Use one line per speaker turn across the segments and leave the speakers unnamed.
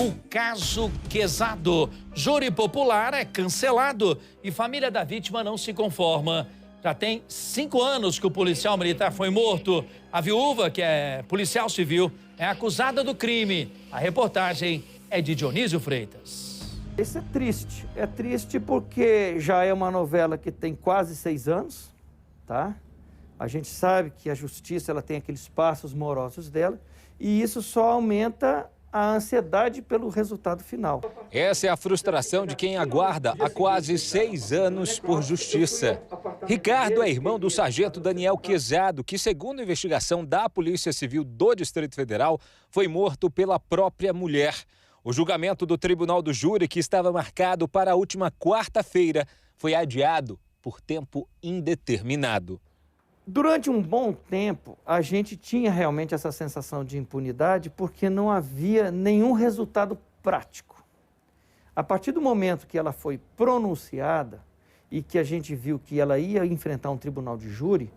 O caso Quezado. Júri popular é cancelado e família da vítima não se conforma. Já tem 5 anos que o policial militar foi morto. A viúva, que é policial civil, é acusada do crime. A reportagem é de Dionísio Freitas.
Isso é triste. É triste porque já é uma novela que tem quase 6 anos, tá? A gente sabe que a justiça ela tem aqueles passos morosos dela e isso só aumenta a ansiedade pelo resultado final.
Essa é a frustração de quem aguarda há quase 6 anos por justiça. Ricardo é irmão do sargento Daniel Quezado, que, segundo a investigação da Polícia Civil do Distrito Federal, foi morto pela própria mulher. O julgamento do Tribunal do Júri, que estava marcado para a última quarta-feira, foi adiado por tempo indeterminado.
Durante um bom tempo, a gente tinha realmente essa sensação de impunidade porque não havia nenhum resultado prático. A partir do momento que ela foi pronunciada e que a gente viu que ela ia enfrentar um tribunal de júri,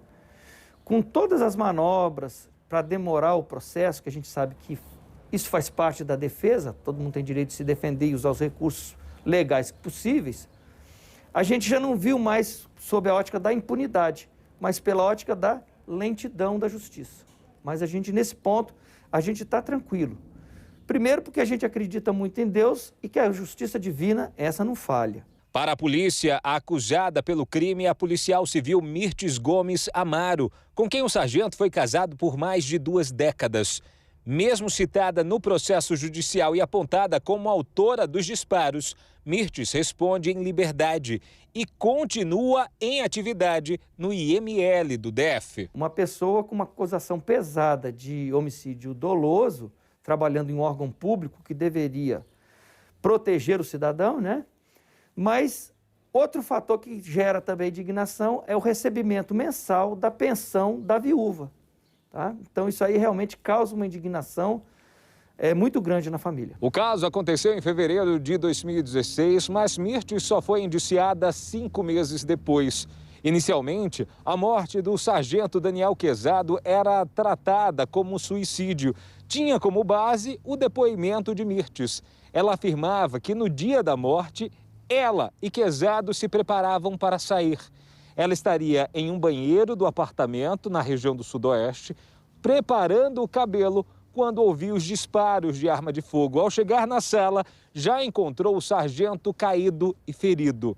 com todas as manobras para demorar o processo, que a gente sabe que isso faz parte da defesa, todo mundo tem direito de se defender e usar os recursos legais possíveis, a gente já não viu mais sob a ótica da impunidade, mas pela ótica da lentidão da justiça. Mas a gente, nesse ponto, a gente está tranquilo. Primeiro porque a gente acredita muito em Deus e que a justiça divina, essa não falha.
Para a polícia, a acusada pelo crime é a policial civil Mirtes Gomes Amaro, com quem o sargento foi casado por mais de 2 décadas. Mesmo citada no processo judicial e apontada como autora dos disparos, Mirtes responde em liberdade e continua em atividade no IML do DF.
Uma pessoa com uma acusação pesada de homicídio doloso, trabalhando em um órgão público que deveria proteger o cidadão, né? Mas outro fator que gera também indignação é o recebimento mensal da pensão da viúva. Tá? Então isso aí realmente causa uma indignação muito grande na família.
O caso aconteceu em fevereiro de 2016, mas Mirtes só foi indiciada 5 meses depois. Inicialmente, a morte do sargento Daniel Quezado era tratada como suicídio. Tinha como base o depoimento de Mirtes. Ela afirmava que no dia da morte, ela e Quezado se preparavam para sair. Ela estaria em um banheiro do apartamento, na região do Sudoeste, preparando o cabelo quando ouviu os disparos de arma de fogo. Ao chegar na sala, já encontrou o sargento caído e ferido.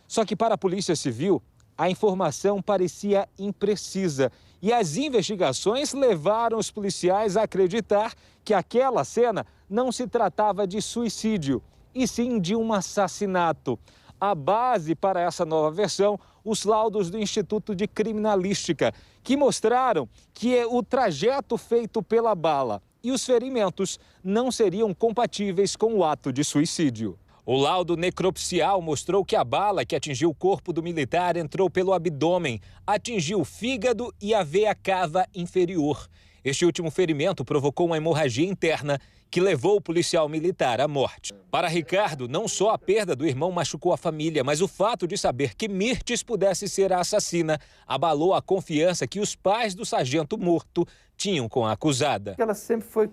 Só que para a Polícia Civil, a informação parecia imprecisa e as investigações levaram os policiais a acreditar que aquela cena não se tratava de suicídio, e sim de um assassinato. A base para essa nova versão, os laudos do Instituto de Criminalística, que mostraram que o trajeto feito pela bala e os ferimentos não seriam compatíveis com o ato de suicídio. O laudo necropsial mostrou que a bala que atingiu o corpo do militar entrou pelo abdômen, atingiu o fígado e a veia cava inferior. Este último ferimento provocou uma hemorragia interna que levou o policial militar à morte. Para Ricardo, não só a perda do irmão machucou a família, mas o fato de saber que Mirtes pudesse ser a assassina abalou a confiança que os pais do sargento morto tinham com a acusada.
Ela sempre foi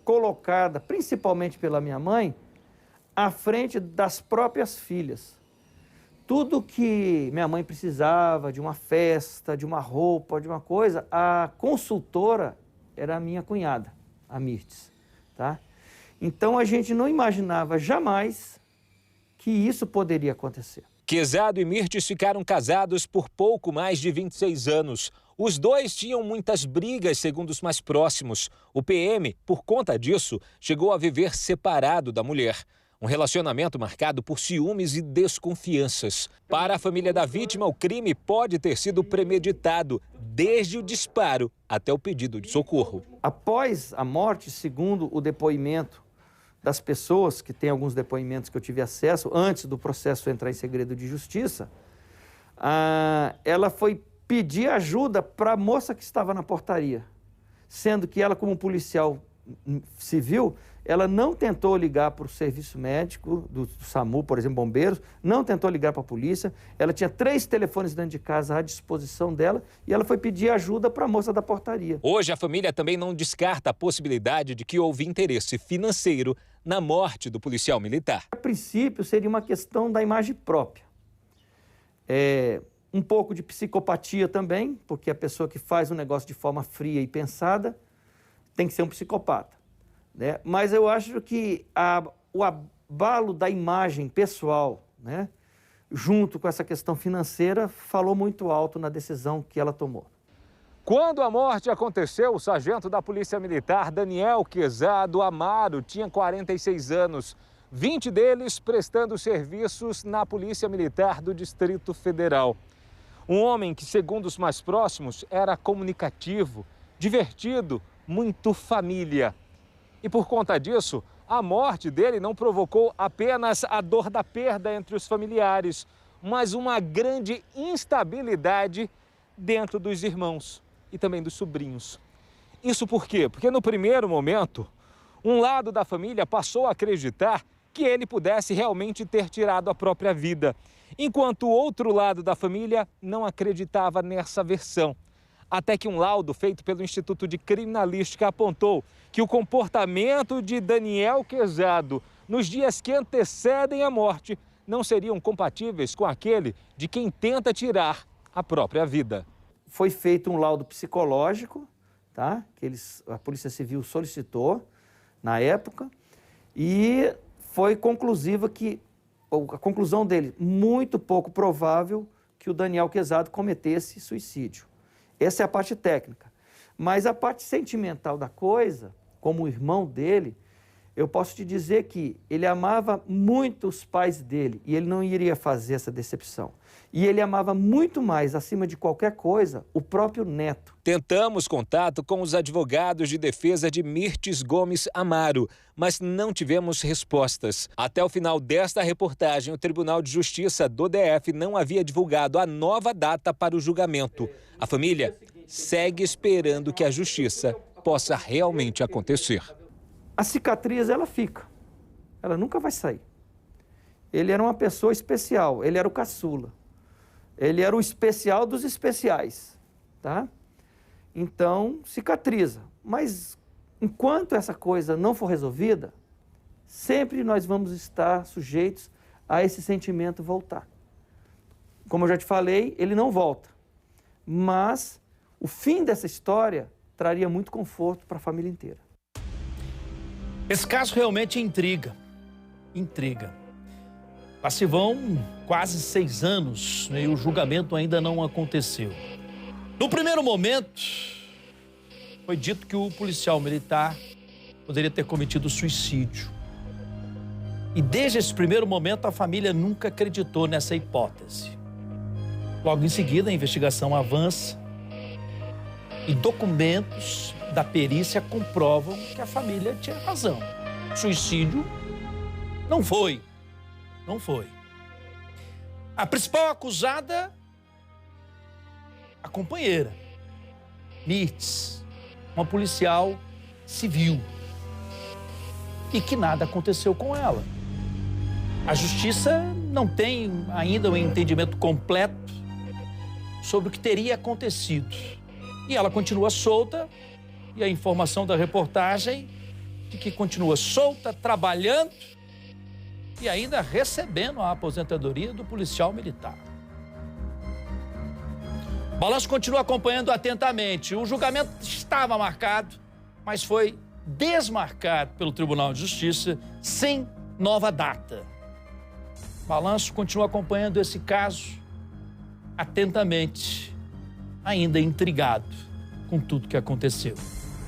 colocada, principalmente pela minha mãe, à frente das próprias filhas. Tudo que minha mãe precisava, de uma festa, de uma roupa, de uma coisa, a consultora era a minha cunhada, a Mirtes, tá? Então a gente não imaginava jamais que isso poderia acontecer.
Quezado e Mirtes ficaram casados por pouco mais de 26 anos. Os dois tinham muitas brigas, segundo os mais próximos. O PM, por conta disso, chegou a viver separado da mulher. Um relacionamento marcado por ciúmes e desconfianças. Para a família da vítima, o crime pode ter sido premeditado, desde o disparo até o pedido de socorro.
Após a morte, segundo o depoimento das pessoas, que tem alguns depoimentos que eu tive acesso, antes do processo entrar em segredo de justiça, ela foi pedir ajuda para a moça que estava na portaria, sendo que ela, como policial civil, ela não tentou ligar para o serviço médico do SAMU, por exemplo, bombeiros, não tentou ligar para a polícia, ela tinha 3 telefones dentro de casa à disposição dela e ela foi pedir ajuda para a moça da portaria.
Hoje, a família também não descarta a possibilidade de que houve interesse financeiro na morte do policial militar.
A princípio, seria uma questão da imagem própria. Um pouco de psicopatia também, porque a pessoa que faz um negócio de forma fria e pensada tem que ser um psicopata, né? Mas eu acho que o abalo da imagem pessoal, né, junto com essa questão financeira, falou muito alto na decisão que ela tomou.
Quando a morte aconteceu, o sargento da Polícia Militar, Daniel Quezado Amaro, tinha 46 anos, 20 deles prestando serviços na Polícia Militar do Distrito Federal. Um homem que, segundo os mais próximos, era comunicativo, divertido, muito família. E por conta disso, a morte dele não provocou apenas a dor da perda entre os familiares, mas uma grande instabilidade dentro dos irmãos e também dos sobrinhos. Isso por quê? Porque no primeiro momento, um lado da família passou a acreditar que ele pudesse realmente ter tirado a própria vida, enquanto o outro lado da família não acreditava nessa versão. Até que um laudo feito pelo Instituto de Criminalística apontou que o comportamento de Daniel Quezado nos dias que antecedem a morte não seriam compatíveis com aquele de quem tenta tirar a própria vida.
Foi feito um laudo psicológico, tá? Que a Polícia Civil solicitou na época e foi conclusiva que a conclusão dele, muito pouco provável que o Daniel Quezado cometesse suicídio. Essa é a parte técnica. Mas a parte sentimental da coisa, como o irmão dele, eu posso te dizer que ele amava muito os pais dele e ele não iria fazer essa decepção. E ele amava muito mais, acima de qualquer coisa, o próprio neto.
Tentamos contato com os advogados de defesa de Mirtes Gomes Amaro, mas não tivemos respostas. Até o final desta reportagem, o Tribunal de Justiça do DF não havia divulgado a nova data para o julgamento. A família segue esperando que a justiça possa realmente acontecer.
A cicatriz, ela fica. Ela nunca vai sair. Ele era uma pessoa especial, ele era o caçula. Ele era o especial dos especiais, tá? Então, cicatriza. Mas, enquanto essa coisa não for resolvida, sempre nós vamos estar sujeitos a esse sentimento voltar. Como eu já te falei, ele não volta. Mas o fim dessa história traria muito conforto para a família inteira.
Esse caso realmente intriga. Mas se vão quase 6 anos, né, e o julgamento ainda não aconteceu. No primeiro momento, foi dito que o policial militar poderia ter cometido suicídio. E desde esse primeiro momento, a família nunca acreditou nessa hipótese. Logo em seguida, a investigação avança e documentos da perícia comprovam que a família tinha razão. Suicídio não foi. Não foi. A principal acusada, a companheira, Mirtes, uma policial civil, e que nada aconteceu com ela. A justiça não tem ainda um entendimento completo sobre o que teria acontecido. E ela continua solta, e a informação da reportagem de que continua solta, trabalhando e ainda recebendo a aposentadoria do policial militar. O Balanço continua acompanhando atentamente. O julgamento estava marcado, mas foi desmarcado pelo Tribunal de Justiça sem nova data. O Balanço continua acompanhando esse caso atentamente, ainda intrigado com tudo que aconteceu.